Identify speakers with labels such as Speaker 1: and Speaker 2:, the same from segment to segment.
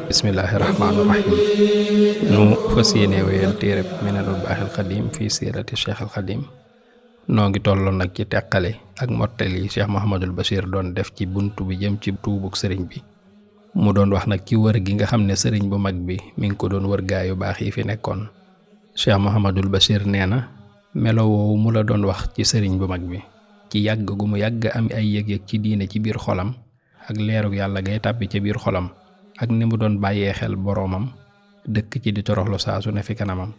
Speaker 1: bismillahi rahmaani rahim nu fas yéene wéyal téereb Minanul Baaxil Xadim fii siirati Cheikh al Xadim noo ngi tolloon nag ci teqale ak mottali Cheikh Mouhamadul Bachir doon def ci buntu bi jëm ci tuubug sëriñ bi mu doon wax nag ci wër gi nga xam ne sëriñ bu mag bi mi ngi ko doon wër gaa yu baax yi fi nekkoon. Cheikh Mouhamadul Bachir nee na melo woowu mu la doon wax ci sëriñ bu mag bi ci yàgg gu mu yàgg am ay yëg-yëg ci diine ci biir xolam ak leerug yàlla gay tàbbi ca biir xolam ak ni mu doon bàyyee xel boroomam dëkk ci di toroxlu saa su ne fi kanamam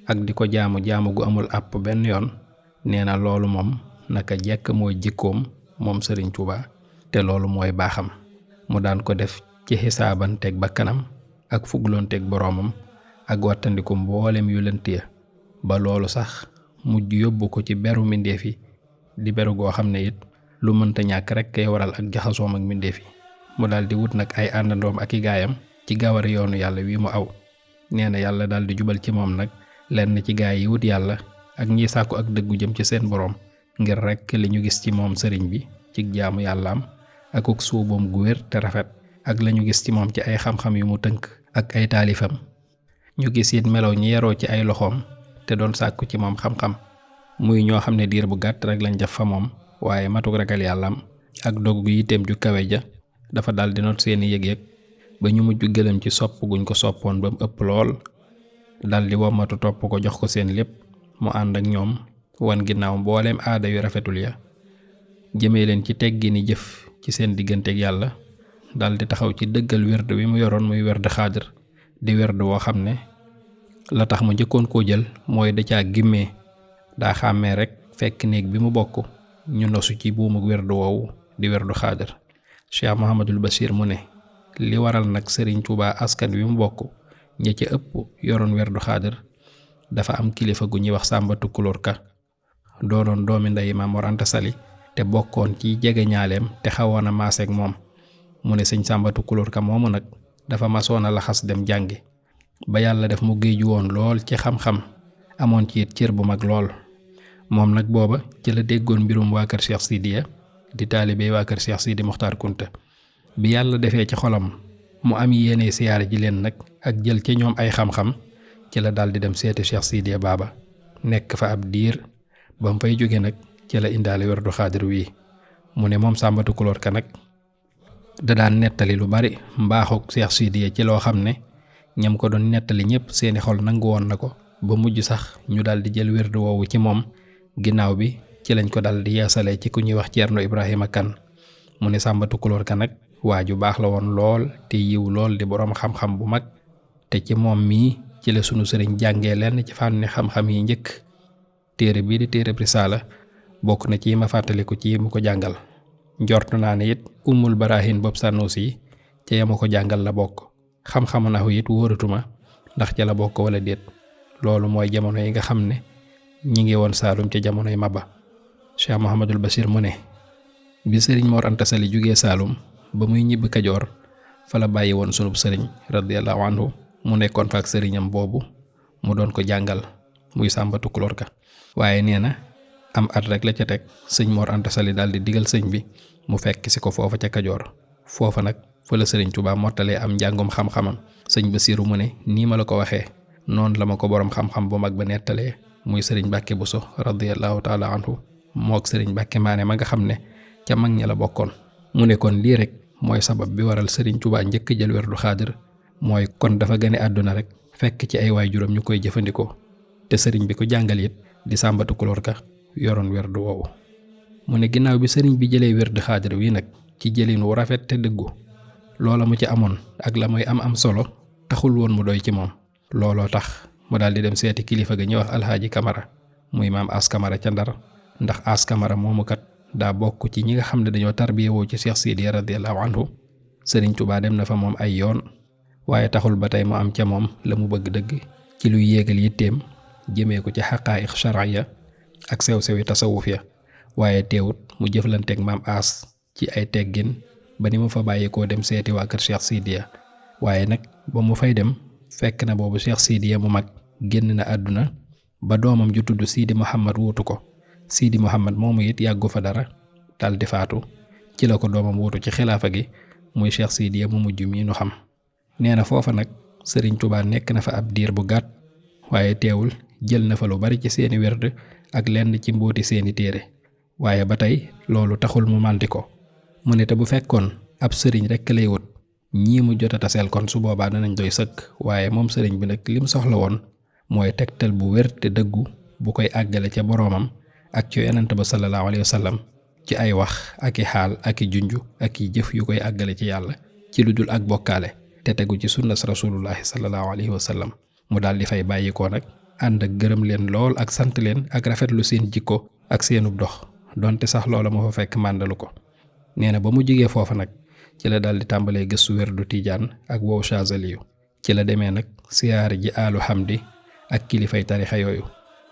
Speaker 1: ak di ko jaamu gu amul àpp benn yoon nee na loolu moom naka jekk mooy jikkoom moom sëriñ Tuuba te loolu mooy baaxam mu daan ko def ci xisaabanteeg bakkanam ak fugloonteeg boroomam ak wattandiku mboolem yu lënt ya ba loolu sax mujj yóbbu ko ci beru mbindeef yi di beru goo xam ne it lu mënta ñàkk rek kay waral ak jaxasoom ak mbindeef yi mu daal di wut nag ay àndandoom ak i gaayam ci gawari yoonu yàlla wi mu aw nee na yàlla daal di jubal ci moom nag lenn ci gaay yi wut yàlla ak ñiy sàkku ak dëggu jëm ci seen boroom ngir rek li ñu gis ci moom sëriñ bi ci jaamu yàllaam ak uk suuboom gu wér te rafet ak lañu gis ci moom ci ay xam-xam yu mu tënk ak ay taalifam ñu gis it melow ñi yaroo ci ay loxoom te doon sàkku ci moom xam-xam muy ñoo xam ne diir bu gàtt rek lañ def fa moom waaye matuk ragal yàllaam ak dog gu yitteem ju kawe ja dafa daal di noot seeni yëg-yëg ba ñu mujj gëlëm ci sopp guñ ko soppoon ba mu ëpp lool dal di wommatu topp ko jox ko seen lépp mu ànd ak ñoom wan ginnaaw mbooleem aada yu rafetul ya jëmee leen ci teggini jëf ci seen digganteeg yàlla dal di taxaw ci dëggal werd wi mu yoroon muy werd xaadir di werd woo xam ne la tax mu njëkkoon koo jël mooy da caa gimmee daa xàmmee rek fekk néeg bi mu bokk ñu nosu ci buumuk werd woowu di werdu xaadir Cheikh Mouhamadul Bachir mu ne li waral nag sëriñ Tuuba askan wi mu bokk ña ca ëpp yoroon werdu xaadir dafa am kilifa gu ñuy wax Sàmba Tukulóor Ka doonoon doomi ndey Maam Mor Anta Sali te bokkoon ci jege ñaaleem te xawoon a maaseek moom mu ne sëñ Sàmba Tukulóor Ka moomu nag dafa masoon a laxas dem jàngi ba yàlla def mu géeju woon lool ci xam-xam amoon ci it cër bu mag lool moom nag booba ci la déggoon mbirum waa kër Cheikh Sidiya di taalibe waa kër Cheikh Sidi Mokhtar Kunta bi yàlla defee ci xolam mu am yéene siyaare ji leen nag ak jël ci ñoom ay xam-xam ci la daal di dem seeti Cheikh Sidiya Baba nekk fa ab diir ba mu fay jóge nag ci la indaale werdu xaadir wii mu ne moom Sàmba Tukulóor Ka nag da daan nettali lu bari mbaaxuk Cheikh Sidiya ci loo xam ne ñam ko doon nettali ñëpp seeni xol nangu woon na ko ba mujj sax ñu daal di jël werdu woowu ci moom ginnaaw bi ci lañ ko dal di yeesale ci ku ñuy wax Ceerno Ibrahima Kan mu ne Sàmba Tukulóor Ka nag waa ju baax la woon lool te yiw lool di boroom xam-xam bu mag te ci moom mii ci la sunu sëriñ jàngee lenn ci fànni xam-xam yi njëkk téere bii di téere risaala bokk na ci ma fàttaliku ci mu ko jàngal njortu naa ne it Ummul Barahin bopp Sanusi ca ya ma ko jàngal la bokk xam-xamu naxu it wóoratuma ndax ca la bokk wala déet loolu mooy jamono yi nga xam ne ñi ngi woon Saalum ca jamonoy Maba Cheikh Mouhamadul Bachir mu ne bi sëriñ Mor Anta Sali jugee Saalum ba muy ñibbi Kajoor fa la bàyyi woon sunub sëriñ radiyallahu anhu mu nekkoon fa ak sëriñam boobu mu doon ko jàngal muy Sàmba Tukulóor Ka waaye nee na am at rek la ca teg sëñ Mor Anta Sali daal di digal sëñ bi mu fekk si ko foofa ca Kajoor foofa nag fa la sëriñ Tuubaa mottalee am njàngum xam-xamam sëñ Basiiru mu ne nii ma la ko waxee noonu la ma ko boroom xam-xam bu mag ba nettalee muy sëriñ Mbàkke Buso radiyallahu taala anhu mook sëriñ Mbàkke Maane ma nga xam ne ca mag ña la bokkoon mu ne kon lii rek mooy sabab bi waral sëriñ Tuubaa njëkk jël werdu xaadir mooy kon dafa gane àdduna rek fekk ci ay waajuram ñu koy jëfandikoo te sëriñ bi ko jàngal it di Sàmba Tukulóor Ka yoroon werdu woowu mu ne ginnaaw bi sëriñ bi jëlee werdu xaadir wi nag ci jëlin wu rafet te dëggu loola mu ci amoon ak la muy am solo taxul woon mu doy ci moom looloo tax mu daal di dem seeti kilifa ga ñuy wax Alxaaji Kamara muy maam As Kamara ca Ndar ndax As Kamara moomu kat daa bokk ci ñi nga xam ne dañoo tarbiyewoo ci Cheikh Sidiya radiyallahu anhu sëriñ Tuubaa dem na fa moom ay yoon waaye taxul ba tey mu am ca moom la mu bëgg dëgg ci luy yéegal yitteem jëmee ko ci xaqaa'iq shar'iyya ak sew-sewi tasawuf ya waaye teewut mu jëflanteeg maam As ci ay teggin ba ni mu fa bàyyi koo dem seeti waa kër Cheikh Sidiya waaye nag ba mu fay dem fekk na boobu Cheikh Sidiya mu mag génn na àdduna ba doomam ju tudd Sidi Muhammad wuutu ko. Sidi Muhammad moomu it yàggu fa dara dal di faatu ci la ko doomam wuutu ci xilaafa gi muy Cheikh Sidiya mu mujj mii nu xam. nee na foofa nag Sëriñ Tuubaa nekk na fa ab diir bu gàtt waaye teewul jël na fa lu bari ci seeni werd ak lenn ci mbóoti seeni téere waaye ba tey loolu taxul mu mànti ko. mu ne te bu fekkoon ab sëriñ rekk lay wut ñii mu jot a taseel kon su boobaa danañ doy sëkk waaye moom sëriñ bi nag lim soxla woon mooy tegtal bu wér te dëggu bu koy àggale ca boroomam ak ci yonent ba sallallahu alayhi wa sallam ci ay wax ak i xaal ak i junj ak i jëf yu koy àggale ci yàlla ci lu dul ak bokkaale te tegu ci sunnas rasulullahi sallallahu alayhi wa sallam. mu daal di fay bàyyikoo nag ànd ak gërëm leen lool ak sant leen ak rafetlu seen jikko ak seenub dox donte sax loola moo fa fekk màndalu ko. nee na ba mu jigee foofa nag ci la daal di tàmbalee gëstu werdu Tijaan ak wow Chazaliyu ci la demee nag siyaare ji aalu Hamdi ak kilifay tarixa yooyu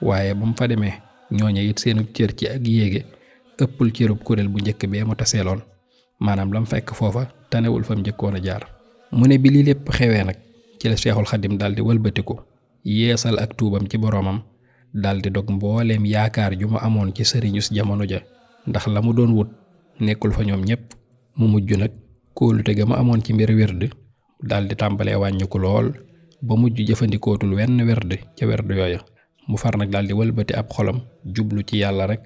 Speaker 1: waaye ba mu fa demee ñooñe it seenub cër ci ak yéege ëppul cërub kuréel bu njëkk bee mu taseeloon maanaam lam fekk foofa tanewul fam njëkkoon a jaar. mu ne bi lii lépp xewee nag ci la Cheikhul Xadim daal di wëlbatiku yeesal ak tuubam ci boroomam daal di dog mbooleem yaakaar ju mu amoon ci sëriñus jamono ja ndax la mu doon wut nekkul fa ñoom ñépp. mu mujj nag kóolute ga mu amoon ci mbir werd daal di tàmbalee wàññiku lool ba mujj jëfandikootul wenn werd ca werd yooya mu far nag daal di wëlbati ab xolam jublu ci yàlla rek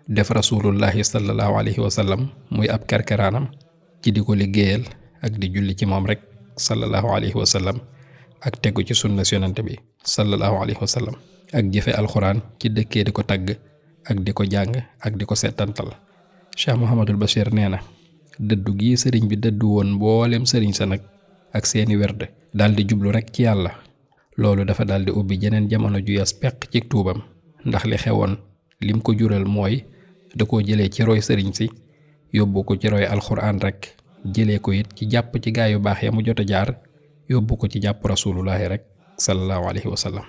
Speaker 1: def rasulullahi sallallahu alayhi wa sallam muy ab kerkeraanam ci di ko liggéeyal ak di julli ci moom rek sallallahu alayhi wa sallam ak tegu ci sunna yonent bi sallallahu alayhi wa sallam ak jëfe alxuraan ci dëkkee di ko tagg ak di ko jàng ak di ko settantal. Cheikh Mouhamadul Bachir nee na dëddu gi sëriñ bi dëddu woon mboolem sëriñ sa nag ak seeni werd daal di jublu rek ci yàlla loolu dafa daal di ubbi jeneen jamono ju yees peq ci tuubam ndax li xewoon lim ko jural mooy da koo jëlee ci roy sëriñ si yóbbu ko ci roy alxuraan rek jëlee ko it ci jàpp ci gaa yu baax ya mu jot a jaar yóbbu ko ci jàpp rasulullahi rek sallallahu alayhi wa sallam.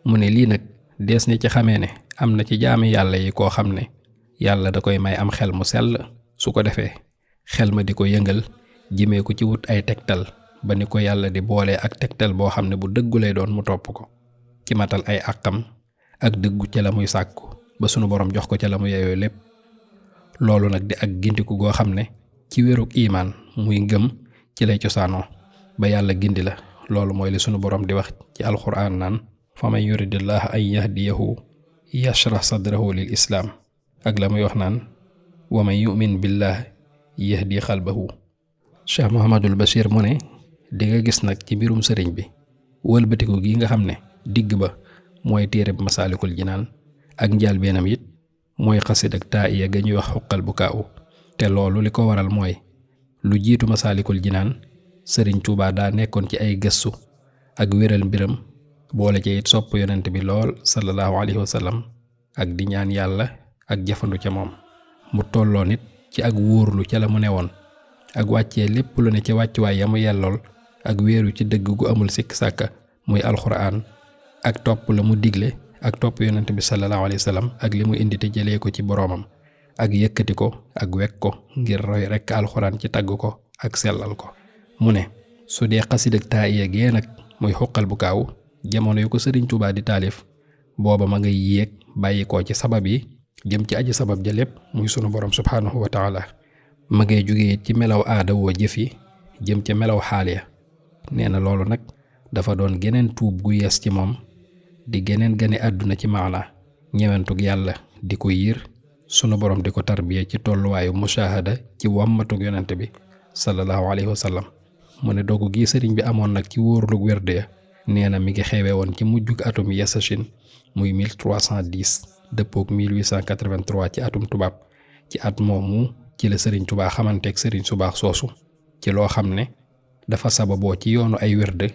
Speaker 1: mu ne lii nag dees ni ci xamee ne am na ci jaami yàlla yi koo xam ne yàlla da koy may am xel mu sell su ko defee xel ma di ko yëngal jimee ko ci wut ay tegtal ba ni ko yàlla di boolee ak tegtal boo xam ne bu dëggu lay doon mu topp ko ci matal ay àqam ak dëggu ca la muy sàkku ba sunu borom jox ko ca la mu yeyoo lépp. loolu nag di ak gindiku goo xam ne ci wérug imaan muy ngëm ci lay cosaanoo ba yàlla gindi la. loolu mooy li sunu borom di wax ci alxuraan naan fa man yuridillah an yahdiyahu yashrah sadrahu lil islaam ak la muy wax naan wa man yu'min billah yahdi xalbahu. Cheikh Mouhamadul Bachir mu ne di nga gis nag ci mbirum sëriñ bi wëlbatiku gi nga xam ne digg ba mooy téereb masaalikul jinaan ak njaalbeenam it mooy xasid ak taa'iya ga ñuy wax xuqal bu kaaw te loolu li ko waral mooy lu jiitu masaalikul jinaan sëriñ Tuubaa daa nekkoon ci ay gëstu ak wéral mbiram boole ci it sopp yonent bi lool sallallahu alayhi wa sallam ak di ñaan yàlla ak jafandu ca moom mu tolloo nit ci ak wóorlu ca la mu newoon ak wàccee lépp lu ne ci wàccuwaay ya mu yellool ak wéeru ci dëgg gu amul sikk sàkka muy alxuraan ak topp la mu digle ak topp yonent bi sallallahu alayhi wa sallam ak li mu indi te jëlee ko ci boroomam ak yëkkati ko ak wekk ko ngir roy rekk alxuraan ci tagg ko ak sellal ko. mu ne su dee xasid ak taa'iya gee nag muy xuqal bu kaaw jamono yu ko sëriñ Tuubaa di taalif booba ma ngay yéeg bàyyi ko ci sabab yi jëm ci aji sabab ja lépp muy sunu borom subhaanahu wa taala ma ngay jógee ci melaw aada woo jëf yi jëm ca melaw xaal ya. nee na loolu nag dafa doon geneen tuub gu yees ci moom di geneen gane àdduna ci maana ñewentug yàlla di ko yiir sunu borom di ko tarbiya ci tolluwaayu mushahada ci wàmmatug yonent bi sallallahu alayhi wa sallam. mu ne dogu gi sëriñ bi amoon nag ci wóorlug werd ya nee na mi ngi xewe woon ci mujjug atum yasachin muy 1310 dëppook 1883 ci atum tubaab ci at moomu ci la sëriñ Tuubaa xamanteeg sëriñ su baax soosu ci loo xam ne dafa sababoo ci yoonu ay werd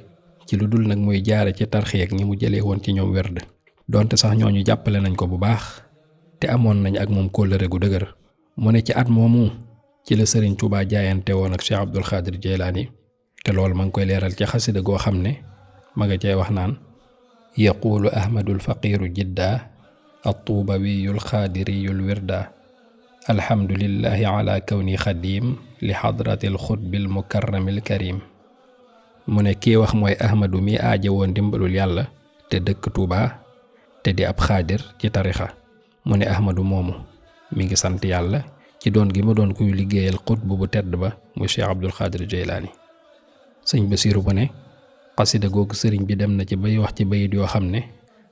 Speaker 1: ci lu dul nag muy jaare ci tarxiya ak ñi mu jëlee woon ci ñoom werd donte sax ñooñu jàppale nañ ko bu baax te amoon nañ ak moom kóllëre gu dëgër. mu ne ci at moomu ci la sëriñ Tuubaa jaayante woon ak Cheikh Abdul Xaadir Jeylaani te loolu ma ngi koy leeral ci xasida goo xam ne ma nga cay wax naan yaquulu ahmadul faqiiru jidda attuubawiyul xaadiriyul wirda alhamdulillahi ala kawni xadim li xadratil xutbil mukarramil karim. mu ne kii wax mooy ahmadu mi aaje woon dimbalul yàlla te dëkk Tuuba te di ab xaadir ci tarixa. mu ne ahmadu moomu mi ngi sant yàlla ci doon gi mu doon kuy liggéeyal xutbu bu tedd ba muy Cheikh Abdul Xaadir Jeylaani. sëñ Basiiru bu ne xasida googu sëriñ bi dem na ci bay wax ci bayit yoo xam ne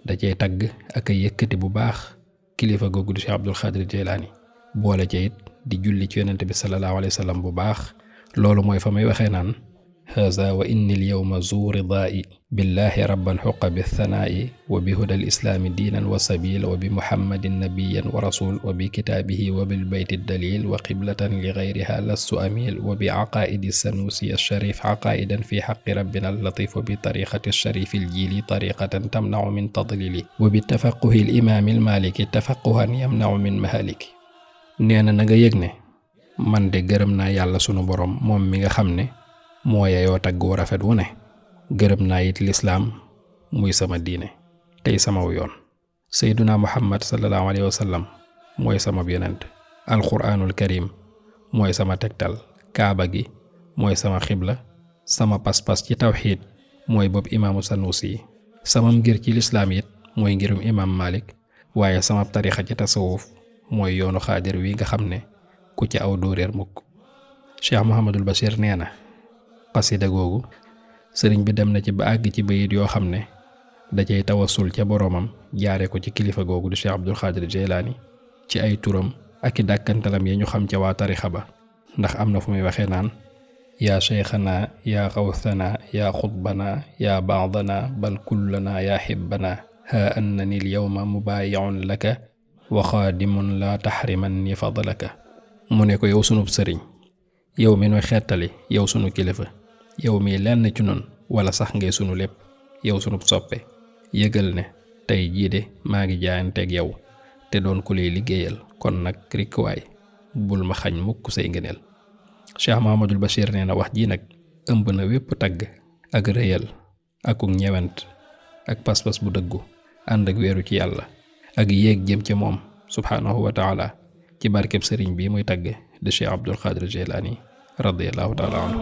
Speaker 1: da cay tagg ak ay yëkkati bu baax kilifa googu di Cheikh Abdul Xaadir Jeylaani, boole ca it di julli ci yonent bi sallallahu alayhi wa sallam bu baax. loolu mooy fa may waxee naan haza wa inni l yowma zu ridaa'i billahi rabban xuqa bi thanaa'i wa bi huda l islaami diinan wa sabila wa bi muhammadin nabiyan wa rasul wa bi kitaabihi wa bil bayti dalil wa qiblatan li gayriha lastu amil wa bi aqaaidi sanusi alsharif aqaaidan fi xaqi rabbina allatif wa bi tariqati alsharifi aljili tariqatan tamnacu min tadlili wa bi tafaquhi alimaami almaliki tafaquhan yamnacu min mahaliki. nee na nga yëg ne man de gërëm naa yàlla sunu borom moom mi nga xam ne moo yeyoo tagg wu rafet wu ne. gërëm naa it lislaam muy sama diine tey samaw yoon. sayduna muhammad sallallahu alayhi wa sallam mooy sama yonent. alquraanul karim mooy sama tegtal. kaaba gi mooy sama xibla. sama pas-pas ci tawxiid mooy bopp imaamu sanusi. sama ngir ci lislaam it mooy ngirum imaam malik. waaye sama tarixa ci tasawuf mooy yoonu xaadir wi nga xam ne ku ci aw doo réer mukk. Cheikh Mouhamadul Bachir nee na xasida googu sëriñ bi dem na ci ba àgg ci bayit yoo xam ne da cay tawasul ca boroomam jaare ko ci kilifa googu di Cheikh Abdul Xaadir Jeylaani ci ay turam ak i dàkkantalam yi ñu xam ca waa tarixa ba. ndax am na fu muy waxee naan yaa cheikhana yaa xawthana yaa xutbana yaa baadana bal kullana yaa xibbana haa annani l yowma mubaayiun laka wa xaadimun la taxrimanni fadlaka. mu ne ko yow sunub sëriñ, yow mi nuy xettali, yow sunu kilifa, yow mi lenn ci nun wala sax ngay sunu lépp, yow sunub soppe, yëgal ne tey jii de maa ngi jaayanteeg yow te doon ku lay liggéeyal, kon nag rikkuwaay bul ma xañ mukk say ngëneel. Cheikh Mahamadul Bachir nee na wax ji nag ëmb na wépp tagg ak rëyal akuk ñewent ak pas-pas bu dëggu ànd ak weeru ci yàlla ak yéeg jëm ci moom subhaanahu wa taala ci barkeb sëriñ bi muy tagg di Cheikh Abdul Xaadir Jeylaani radiyallahu taala anhu.